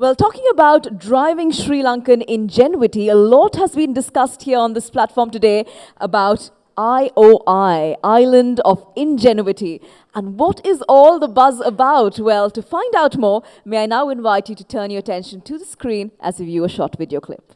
Well, talking about driving Sri Lankan ingenuity, a lot has been discussed here on this platform today about IOI, Island of Ingenuity. And what is all the buzz about? Well, to find out more, may I now invite you to turn your attention to the screen as we view a short video clip.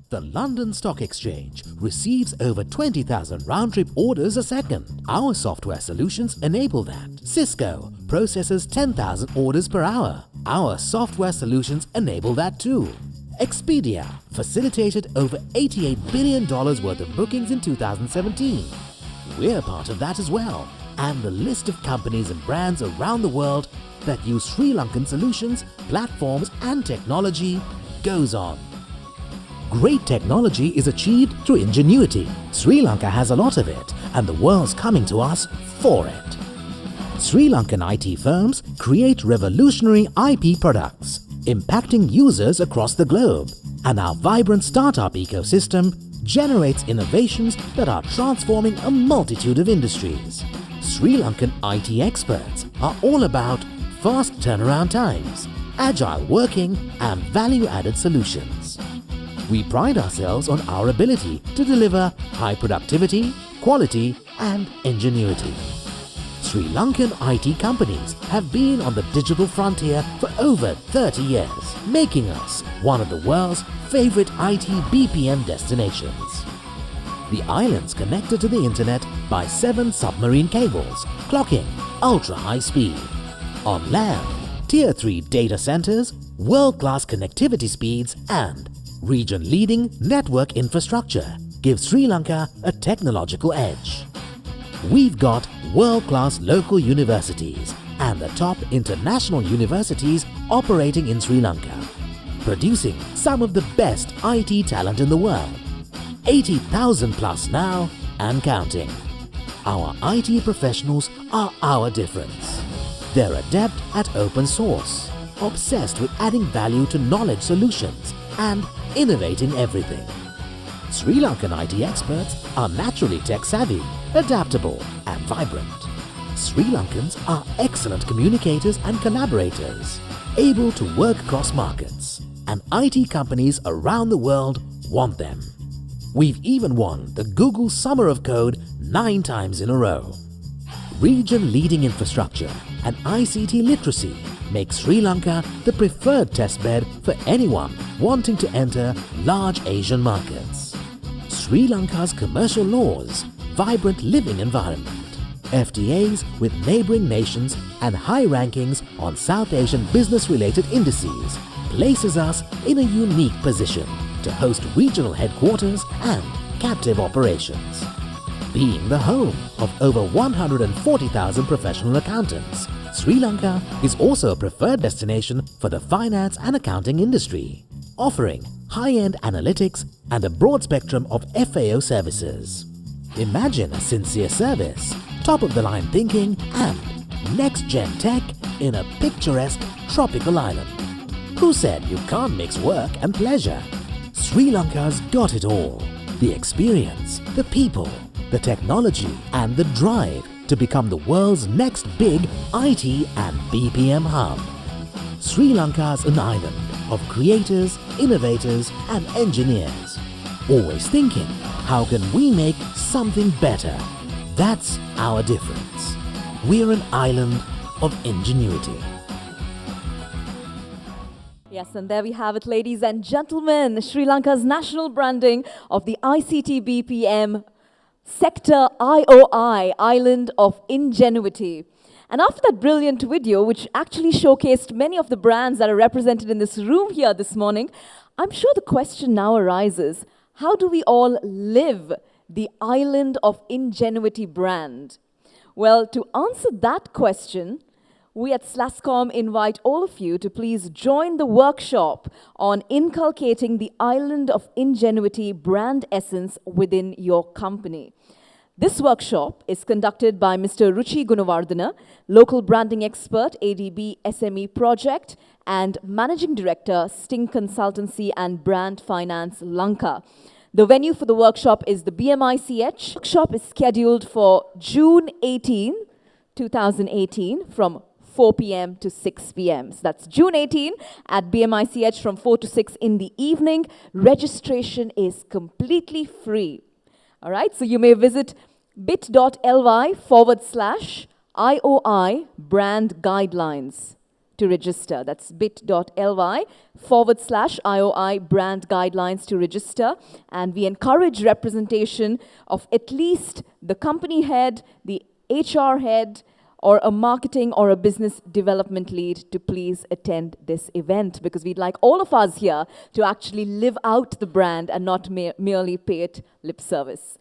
The London Stock Exchange receives over 20,000 round-trip orders a second. Our software solutions enable that. Cisco processes 10,000 orders per hour. Our software solutions enable that too. Expedia facilitated over $88 billion worth of bookings in 2017. We're part of that as well. And the list of companies and brands around the world that use Sri Lankan solutions, platforms and technology goes on. Great technology is achieved through ingenuity. Sri Lanka has a lot of it, and the world's coming to us for it. Sri Lankan IT firms create revolutionary IP products, impacting users across the globe. And our vibrant startup ecosystem generates innovations that are transforming a multitude of industries. Sri Lankan IT experts are all about fast turnaround times, agile working, and value-added solutions. We pride ourselves on our ability to deliver high productivity, quality, and ingenuity. Sri Lankan IT companies have been on the digital frontier for over 30 years, making us one of the world's favorite IT BPM destinations. The island's connected to the internet by 7 submarine cables, clocking ultra-high speed. On land, Tier 3 data centers, world-class connectivity speeds, and region-leading network infrastructure give Sri Lanka a technological edge. We've got world-class local universities and the top international universities operating in Sri Lanka, producing some of the best IT talent in the world. 80,000 plus now and counting. Our IT professionals are our difference. They're adept at open source, obsessed with adding value to knowledge solutions, and innovating everything. Sri Lankan IT experts are naturally tech-savvy, adaptable, and vibrant. Sri Lankans are excellent communicators and collaborators, able to work across markets, and IT companies around the world want them. We've even won the Google Summer of Code 9 times in a row. Region-leading infrastructure and ICT literacy makes Sri Lanka the preferred testbed for anyone wanting to enter large Asian markets. Sri Lanka's commercial laws, vibrant living environment, FTAs with neighboring nations, and high rankings on South Asian business-related indices places us in a unique position to host regional headquarters and captive operations. Being the home of over 140,000 professional accountants, Sri Lanka is also a preferred destination for the finance and accounting industry, offering high-end analytics and a broad spectrum of FAO services. Imagine a sincere service, top-of-the-line thinking, and next-gen tech in a picturesque tropical island. Who said you can't mix work and pleasure? Sri Lanka's got it all. The experience, the people, the technology, and the drive to become the world's next big IT and BPM hub. Sri Lanka's an island of creators, innovators, and engineers. Always thinking, how can we make something better? That's our difference. We're an island of ingenuity. Yes, and there we have it, ladies and gentlemen. Sri Lanka's national branding of the ICT BPM sector IOI, Island of Ingenuity. And after that brilliant video, which actually showcased many of the brands that are represented in this room here this morning, I'm sure the question now arises, how do we all live the Island of Ingenuity brand? Well, to answer that question, we at SLASSCOM invite all of you to please join the workshop on inculcating the Island of Ingenuity brand essence within your company. This workshop is conducted by Mr. Ruchi Gunawardana, local branding expert, ADB SME Project, and Managing Director, Sting Consultancy and Brand Finance, Lanka. The venue for the workshop is the BMICH. Workshop is scheduled for June 18, 2018 from 4 p.m. to 6 p.m. So that's June 18 at BMICH from 4 to 6 in the evening. Registration is completely free. All right, so you may visit bit.ly/IOI brand guidelines to register. That's bit.ly/IOI brand guidelines to register. And we encourage representation of at least the company head, the HR head, or a marketing or a business development lead to please attend this event, because we'd like all of us here to actually live out the brand and not merely pay it lip service.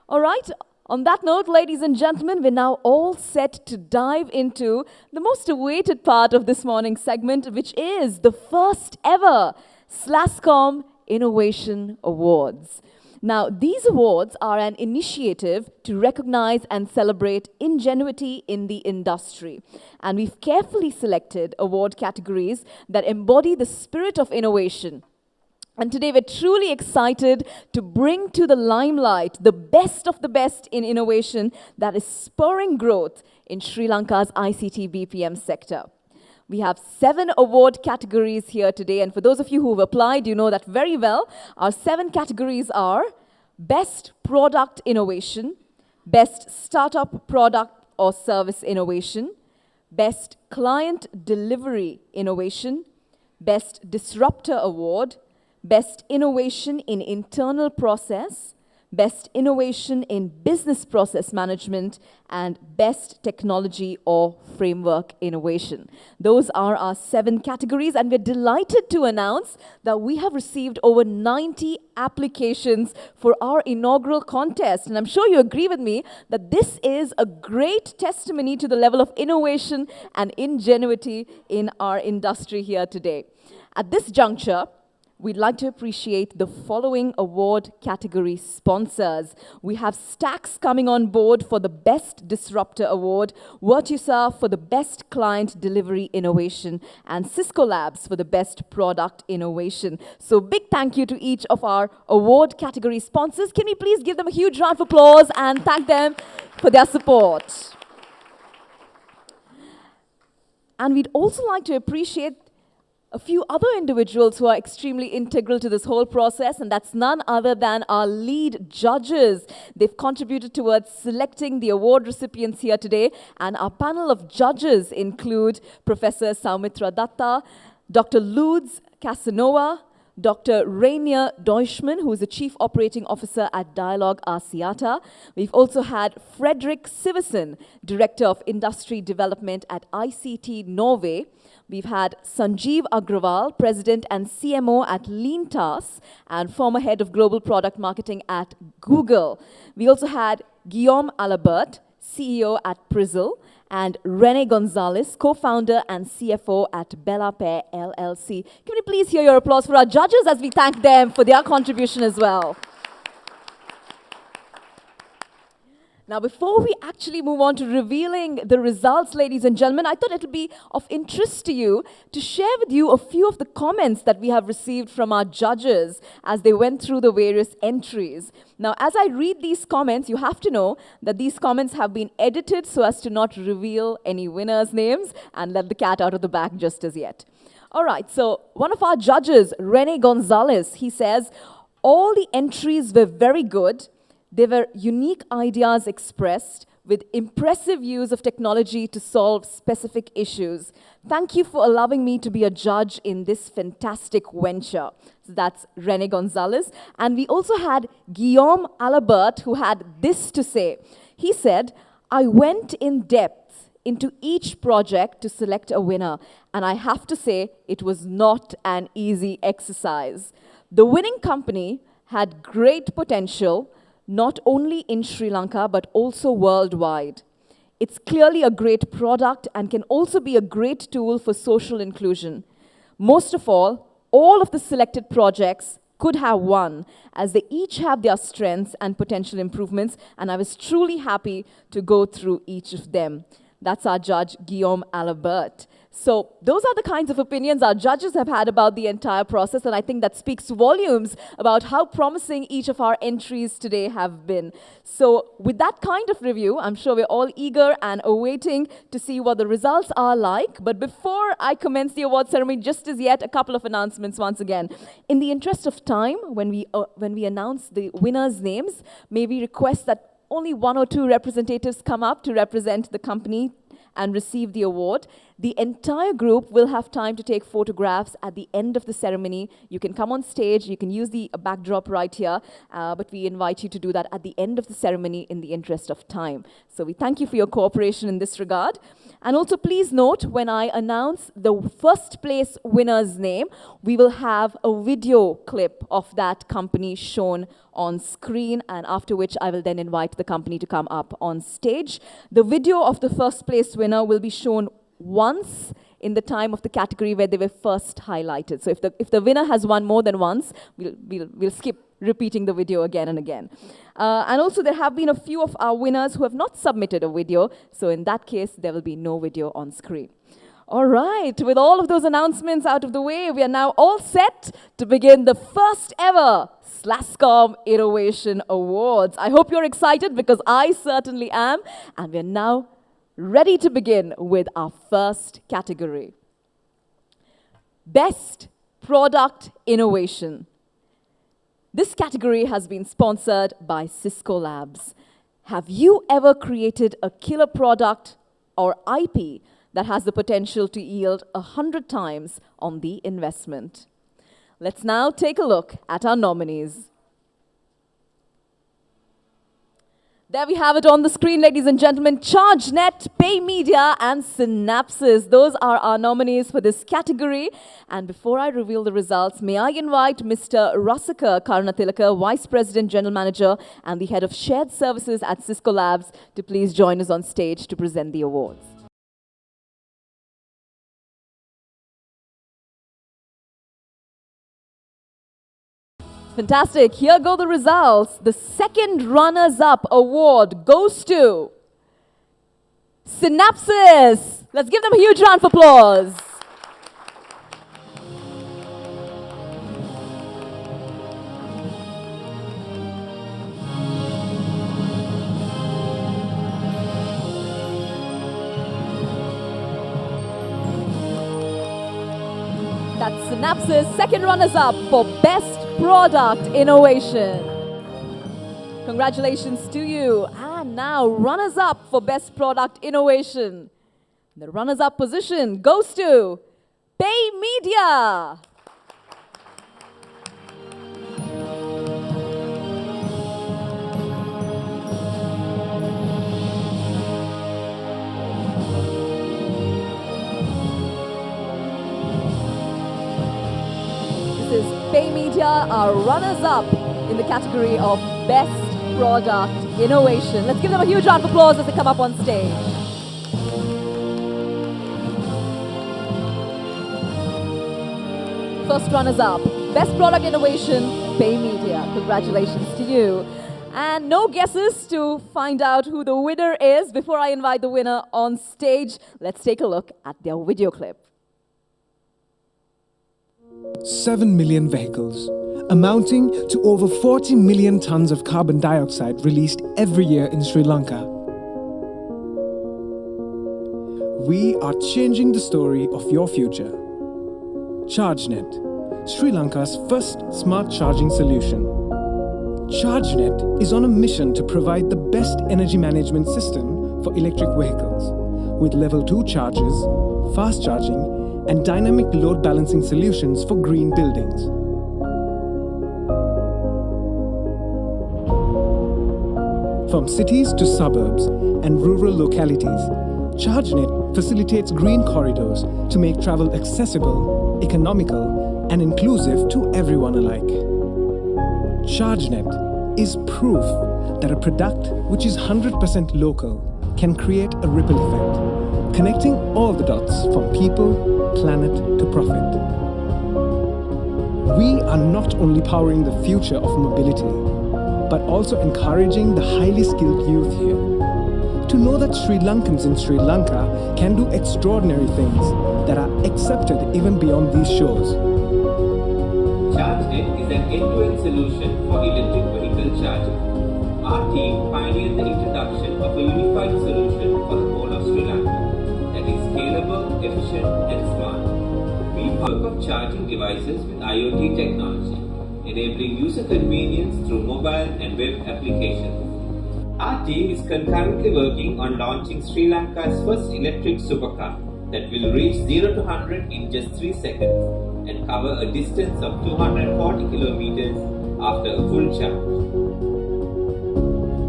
All right, on that note, ladies and gentlemen, we're now all set to dive into the most awaited part of this morning's segment, which is the first ever SLASSCOM Innovation Awards. Now, these awards are an initiative to recognize and celebrate ingenuity in the industry. And we've carefully selected award categories that embody the spirit of innovation. And today we're truly excited to bring to the limelight the best of the best in innovation that is spurring growth in Sri Lanka's ICT BPM sector. We have 7 award categories here today, and for those of you who've applied, you know that very well. Our 7 categories are Best Product Innovation, Best Startup Product or Service Innovation, Best Client Delivery Innovation, Best Disruptor Award, Best Innovation in Internal Process, Best Innovation in Business Process Management, and Best Technology or Framework Innovation. Those are our 7 categories, and we're delighted to announce that we have received over 90 applications for our inaugural contest. And I'm sure you agree with me that this is a great testimony to the level of innovation and ingenuity in our industry here today. At this juncture, we'd like to appreciate the following award category sponsors. We have Stax coming on board for the Best Disruptor Award, Virtusa for the Best Client Delivery Innovation, and Cisco Labs for the Best Product Innovation. So big thank you to each of our award category sponsors. Can we please give them a huge round of applause and thank them for their support? And we'd also like to appreciate a few other individuals who are extremely integral to this whole process, and that's none other than our lead judges. They've contributed towards selecting the award recipients here today, and our panel of judges include Professor Soumitra Dutta, Dr. Lutz Casanova, Dr. Rainier Deutschmann, who is the Chief Operating Officer at Dialogue Asiata. We've also had Fredrik Siversen, Director of Industry Development at ICT Norway. We've had Sanjeev Agrawal, President and CMO at LeanTask and former Head of Global Product Marketing at Google. We also had Guillaume Alabert, CEO at Prizzle, and Rene Gonzalez, co-founder and CFO at Bella Pair LLC. Can we please hear your applause for our judges as we thank them for their contribution as well? Now, before we actually move on to revealing the results, ladies and gentlemen, I thought it would be of interest to you to share with you a few of the comments that we have received from our judges as they went through the various entries. Now, as I read these comments, you have to know that these comments have been edited so as to not reveal any winners' names and let the cat out of the bag just as yet. All right, so one of our judges, Rene Gonzalez, he says, all the entries were very good. They were unique ideas expressed with impressive use of technology to solve specific issues. Thank you for allowing me to be a judge in this fantastic venture. So that's Rene Gonzalez. And we also had Guillaume Alabert, who had this to say. He said, I went in depth into each project to select a winner, and I have to say it was not an easy exercise. The winning company had great potential, not only in Sri Lanka, but also worldwide. It's clearly a great product and can also be a great tool for social inclusion. Most of all of the selected projects could have won, as they each have their strengths and potential improvements, and I was truly happy to go through each of them. That's our judge, Guillaume Alabert. So those are the kinds of opinions our judges have had about the entire process, and I think that speaks volumes about how promising each of our entries today have been. So with that kind of review, I'm sure we're all eager and awaiting to see what the results are like. But before I commence the award ceremony, just as yet, a couple of announcements once again. In the interest of time, when we announce the winners' names, may we request that only one or two representatives come up to represent the company and receive the award. The entire group will have time to take photographs at the end of the ceremony. You can come on stage, you can use the backdrop right here, but we invite you to do that at the end of the ceremony in the interest of time. So we thank you for your cooperation in this regard. And also please note, when I announce the first place winner's name, we will have a video clip of that company shown on screen, and after which I will then invite the company to come up on stage. The video of the first place winner will be shown once in the time of the category where they were first highlighted. So if the winner has won more than once, we'll skip repeating the video again and again. And also there have been a few of our winners who have not submitted a video, so in that case there will be no video on screen. All right, with all of those announcements out of the way, we are now all set to begin the first ever SLASSCOM Innovation Awards. I hope you're excited, because I certainly am, and we're now ready to begin with our first category. Best Product Innovation. This category has been sponsored by Cisco Labs. Have you ever created a killer product or IP that has the potential to yield 100 times on the investment? Let's now take a look at our nominees. There we have it on the screen, ladies and gentlemen. ChargeNet, PayMedia, and Synapsys. Those are our nominees for this category. And before I reveal the results, may I invite Mr. Rasika Karunatilaka, Vice President, General Manager, and the Head of Shared Services at Cisco Labs, to please join us on stage to present the awards. Fantastic. Here go the results. The second runners-up award goes to Synapsys. Let's give them a huge round of applause. That's Synapsys, second runners-up for Best Product Innovation. Congratulations to you. And now, runners-up for Best Product Innovation. The runners-up position goes to PayMedia. This is PayMedia, our runners-up in the category of Best Product Innovation. Let's give them a huge round of applause as they come up on stage. First runners-up, Best Product Innovation, PayMedia. Congratulations to you. And no guesses to find out who the winner is. Before I invite the winner on stage, let's take a look at their video clip. 7 million vehicles, amounting to over 40 million tons of carbon dioxide released every year in Sri Lanka. We are changing the story of your future. ChargeNet, Sri Lanka's first smart charging solution. ChargeNet is on a mission to provide the best energy management system for electric vehicles, with level 2 chargers, fast charging, and dynamic load balancing solutions for green buildings. From cities to suburbs and rural localities, ChargeNet facilitates green corridors to make travel accessible, economical, and inclusive to everyone alike. ChargeNet is proof that a product which is 100% local can create a ripple effect, connecting all the dots from people, planet to profit. We are not only powering the future of mobility, but also encouraging the highly skilled youth here to know that Sri Lankans in Sri Lanka can do extraordinary things that are accepted even beyond these shores. ChargeNet is an end-to-end solution for electric vehicle charging. Our team pioneered the introduction of a unified solution for the whole of Sri Lanka that is scalable, efficient and smart. We work of charging devices with IoT technology, enabling user convenience through mobile and web applications. Our team is concurrently working on launching Sri Lanka's first electric supercar that will reach 0 to 100 in just 3 seconds and cover a distance of 240 kilometers after a full charge.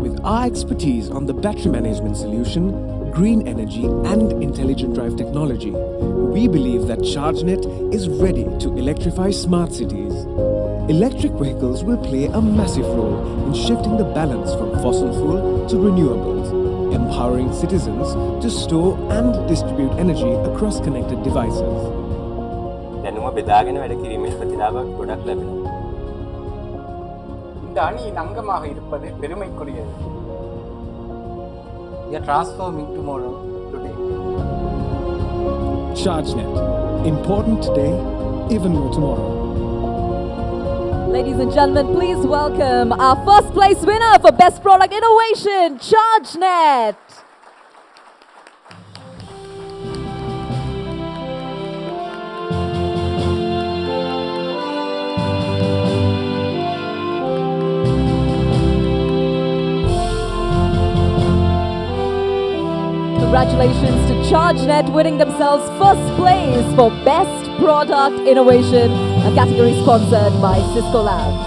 With our expertise on the battery management solution, green energy and intelligent drive technology, we believe that ChargeNet is ready to electrify smart cities. Electric vehicles will play a massive role in shifting the balance from fossil fuel to renewables, empowering citizens to store and distribute energy across connected devices. දැනුම බෙදාගෙන වැඩ කිරීමේ ප්‍රතිලාභයක් ගොඩක් ලැබෙනවා. இந்த அணி அங்கமாக இருப்பது பெருமைக்குரியது. We are transforming tomorrow today. ChargeNet. Important today, even more tomorrow. Ladies and gentlemen, please welcome our first place winner for Best Product Innovation, ChargeNet. Congratulations to ChargeNet winning themselves first place for Best Product Innovation, a category sponsored by Cisco Labs.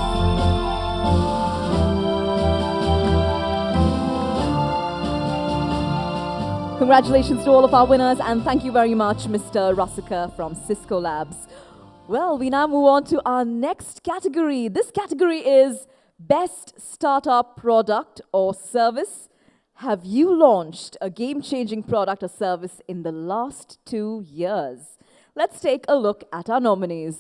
Congratulations to all of our winners, and thank you very much, Mr. Rasika from Cisco Labs. Well, we now move on to our next category. This category is Best Startup Product or Service. Have you launched a game-changing product or service in the last 2 years? Let's take a look at our nominees.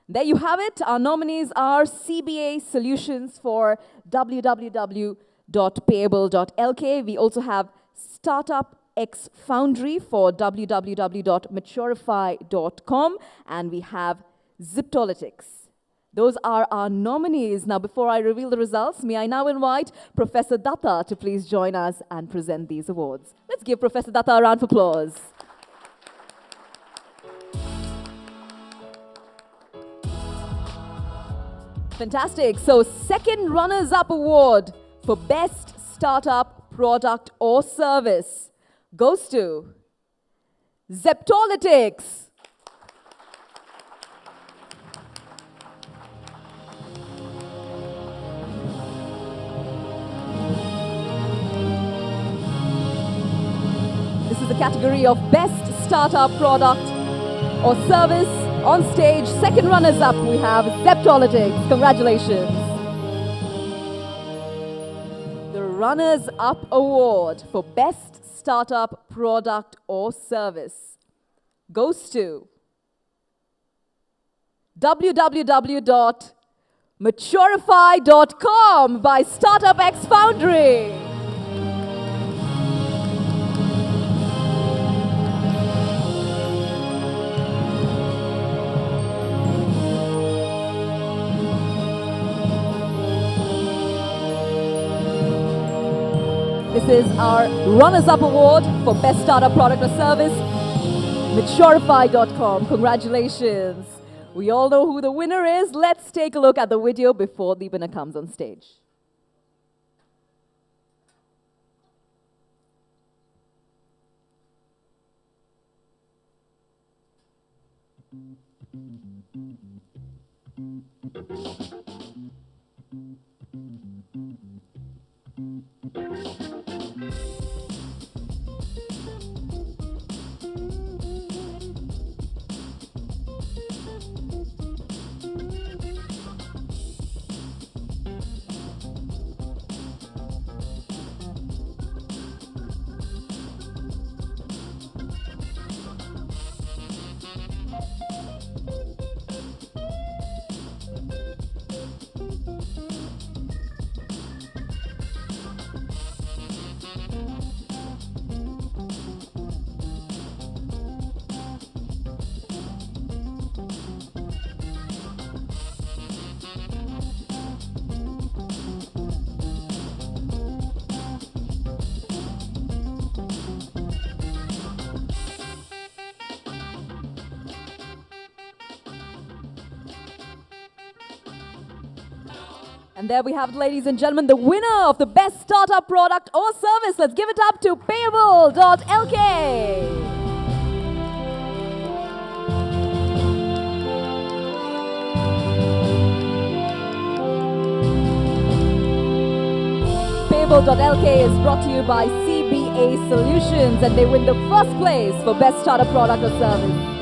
There you have it. Our nominees are CBA Solutions for www.payable.lk. We also have Startup X Foundry for www.maturify.com. And we have Ziptolytics. Those are our nominees. Now, before I reveal the results, may I now invite Professor Dutta to please join us and present these awards. Let's give Professor Dutta a round of applause. Fantastic. So, second runners-up award for Best Startup Product or Service goes to Ziptolytics. This is the category of Best Startup Product or Service. On stage, second runners-up, we have Ziptolytics. Congratulations. The runners-up award for Best Startup Product or Service goes to www.maturify.com by Startup X Foundry. This is our runners-up award for Best Startup Product or Service, Maturify.com. Congratulations. We all know who the winner is. Let's take a look at the video before the winner comes on stage. And there we have it, ladies and gentlemen, the winner of the best startup product or service. Let's give it up to Payable.lk. Payable.lk is brought to you by CBA Solutions, and they win the first place for best startup product or service.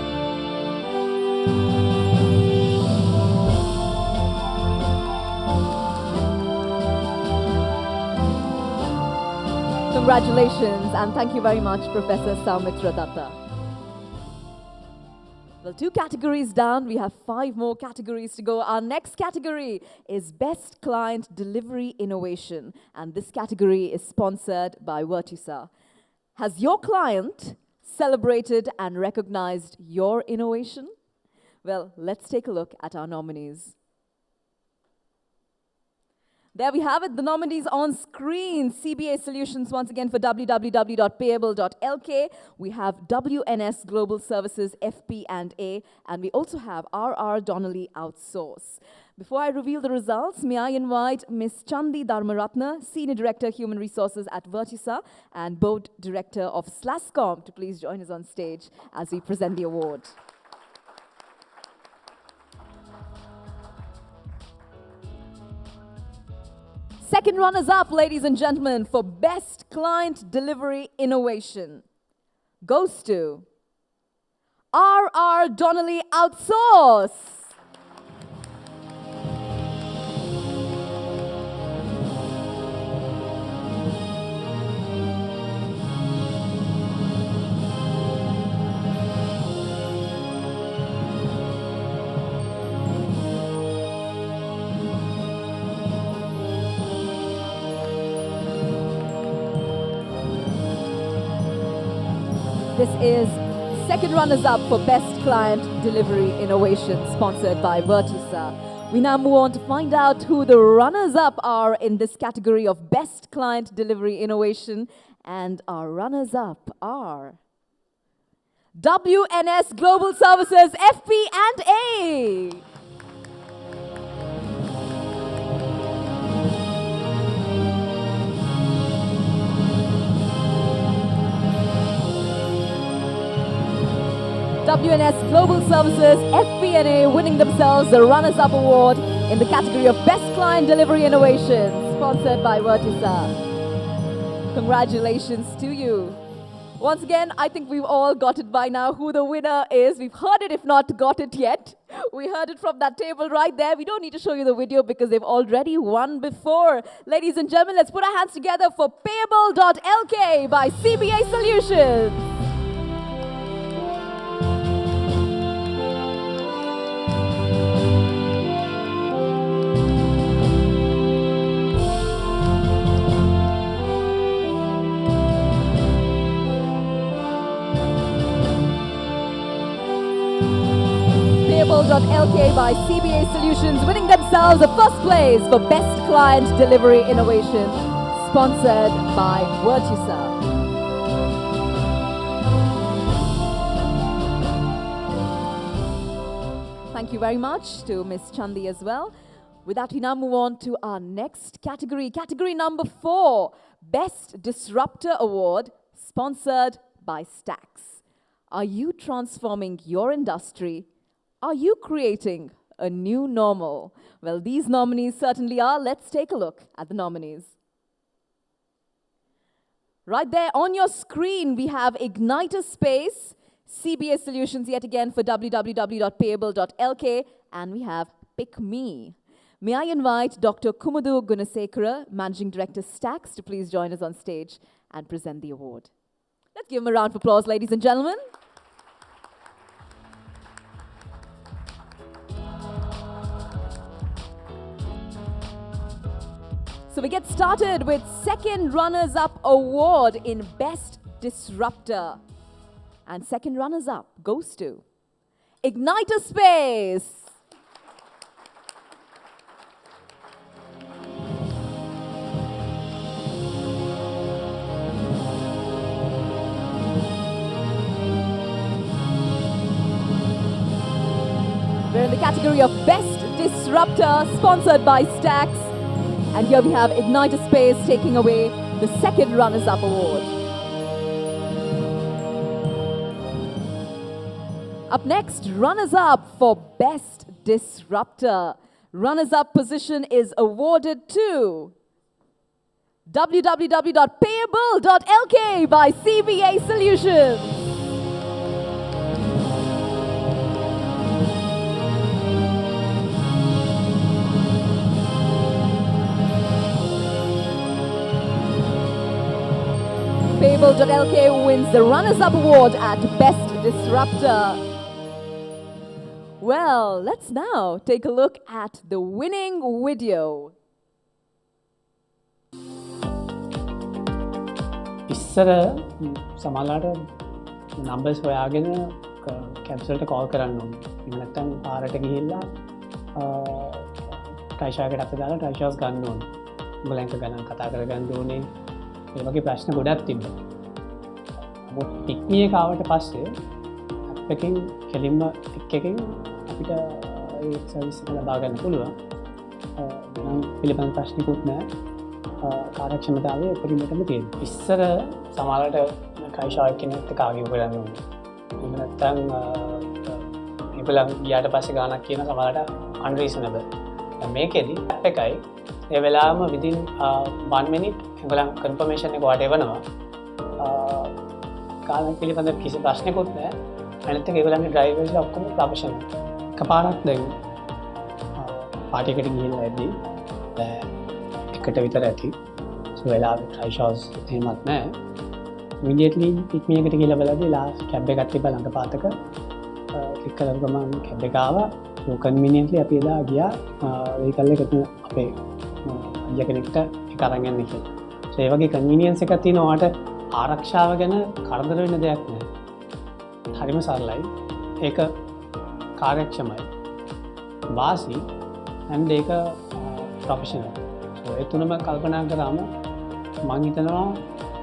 Congratulations, and thank you very much, Professor Soumitra Dutta. Well, 2 categories down. We have 5 more categories to go. Our next category is Best Client Delivery Innovation, and this category is sponsored by Virtusa. Has your client celebrated and recognized your innovation? Well, let's take a look at our nominees. There we have it, the nominees on screen. CBA Solutions, once again, for www.payable.lk. We have WNS Global Services, FP&A, and we also have RR Donnelly Outsource. Before I reveal the results, may I invite Ms. Chandi Dharmaratna, Senior Director, Human Resources at Virtusa and Board Director of SLASSCOM, to please join us on stage as we present the award. Second runners-up, ladies and gentlemen, for Best Client Delivery Innovation goes to RR Donnelly Outsource. This is second runners-up for Best Client Delivery Innovation, sponsored by Virtusa. We now move on to find out who the runners-up are in this category of Best Client Delivery Innovation. And our runners-up are WNS Global Services, FP&A. WNS Global Services, FP&A, winning themselves the Runners-Up Award in the category of Best Client Delivery Innovation, sponsored by Virtusa. Congratulations to you. Once again, I think we've all got it by now who the winner is. We've heard it, if not got it yet. We heard it from that table right there. We don't need to show you the video because they've already won before. Ladies and gentlemen, let's put our hands together for Payable.lk by CBA Solutions. Payable.lk by CBA Solutions, winning themselves the first place for Best Client Delivery Innovation, sponsored by Virtusa. Thank you very much to Ms. Chandi as well. With that, we now move on to our next category. Category number 4, Best Disruptor Award, sponsored by Stax. Are you transforming your industry? Are you creating a new normal? Well, these nominees certainly are. Let's take a look at the nominees. Right there on your screen, we have Igniter Space, CBA Solutions yet again for www.payable.lk, and we have Pick Me. May I invite Dr. Kumudu Gunasekara, Managing Director Stax, to please join us on stage and present the award. Let's give him a round of applause, ladies and gentlemen. So we get started with second runners-up award in Best Disruptor. And second runners-up goes to Igniter Space. We're in the category of Best Disruptor, sponsored by Stax. And here we have Ignite Space taking away the second runners-up award. Up next, runners-up for Best Disruptor. Runners-up position is awarded to www.payable.lk by CBA Solutions. Payable.lk wins the runners-up award at Best Disruptor. Well, let's now take a look at the winning video. ඉස්සර සමහරලාට numbers හොයාගෙන caps වලට call කරන්න ඕනේ. එහෙම නැත්නම් පාරට ගිහිල්ලා ට්‍රයිෂාකට අත දාලා ට්‍රයිෂාස් ගන්න ඕනේ. උඹලන්ට ගණන් කතා කරගන්න ඕනේ. ඒ වගේ ප්‍රශ්න ගොඩක් තිබ්බා. මොකද ටික්මී එක ආවට පස්සේ ඇප් එකෙන් කෙලින්ම එකකින් අපිට ඒ සර්විස් එක ලබා ගන්න පුළුවන්. නම් පිළිබඳ ප්‍රශ්නිකුත් නැහැ. කාර්යක්ෂමතාවය උපරිමටම තියෙනවා. ඉස්සර සමහරවිට ට්‍රයිෂාක් කෙනෙක්ට කාගෙන් කරන්න ඕනේ. එහෙම නැත්නම් ඒගොල්ලන් ගියාට පස්සේ ගානක් කියන සමහරවිට unreasonable. දැන් මේකෙදි ඇප් එකයි ඒ වෙලාවම within 1 minute ඒගොල්ලන් confirmation එක වාට එවනවා. කාලයක් පිළිබඳ කිසි ප්‍රශ්නකුත් නැහැ. අනිත් එක ඒගොල්ලන්ගේ ඩ්‍රයිවර්ස්ලා ඔක්කොම ප්‍රොෆෙෂනල්. එකපාරක් දැන් පාටි එකට ගිහිල්ලා ඇද්දි එකට විතර ඇති. සෝ වෙලාවට ට්‍රයිෂාස් එහෙමත් නැහැ. ඉමිඩියට්ලි පික්මී එකට ගිහලා බලද්දි ලාස්ට් කැබ් එකක් තිබ්බා ළඟ පාතක. ක්ලික් කරලා ගමන් කැබ් එක ආවා. සෝ කන්වීනියන්ට්ලි අපි එදා ගියා වෙහිකල් එකට අපේ අයියා කෙනෙක්ට ඒක අරන් යන්න කියලා. සෝ ඒ වගේ කන්වීනියන්ස් එකක් තියෙනවා. ඔයාට ආරක්ෂාව ගැන කරදර වෙන දෙයක් නැහැ. හරිම සරලයි. ඒක කාර්යක්ෂමයි. වාසි and ඒක ප්‍රොෆෙෂනල්. සෝ ඒ තුනම කල්පනා කරාම මම හිතනවා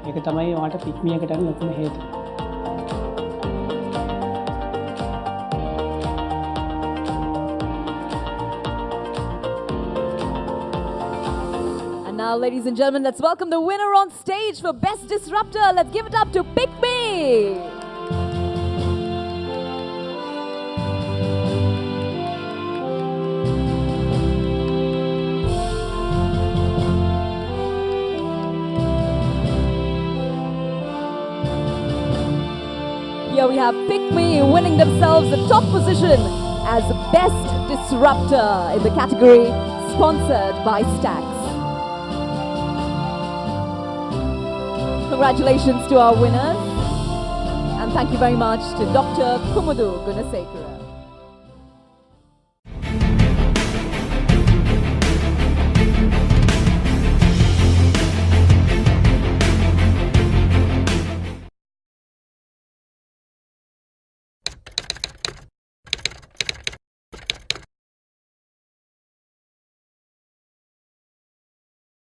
ඒක තමයි ඔයාට පික්මී එකට යන ලොකුම හේතුව. Now, ladies and gentlemen, let's welcome the winner on stage for Best Disruptor. Let's give it up to Pick Me. Here we have Pick Me winning themselves the top position as Best Disruptor in the category sponsored by Stacks. Congratulations to our winners, and thank you very much to Dr. Kumudu Gunasekara.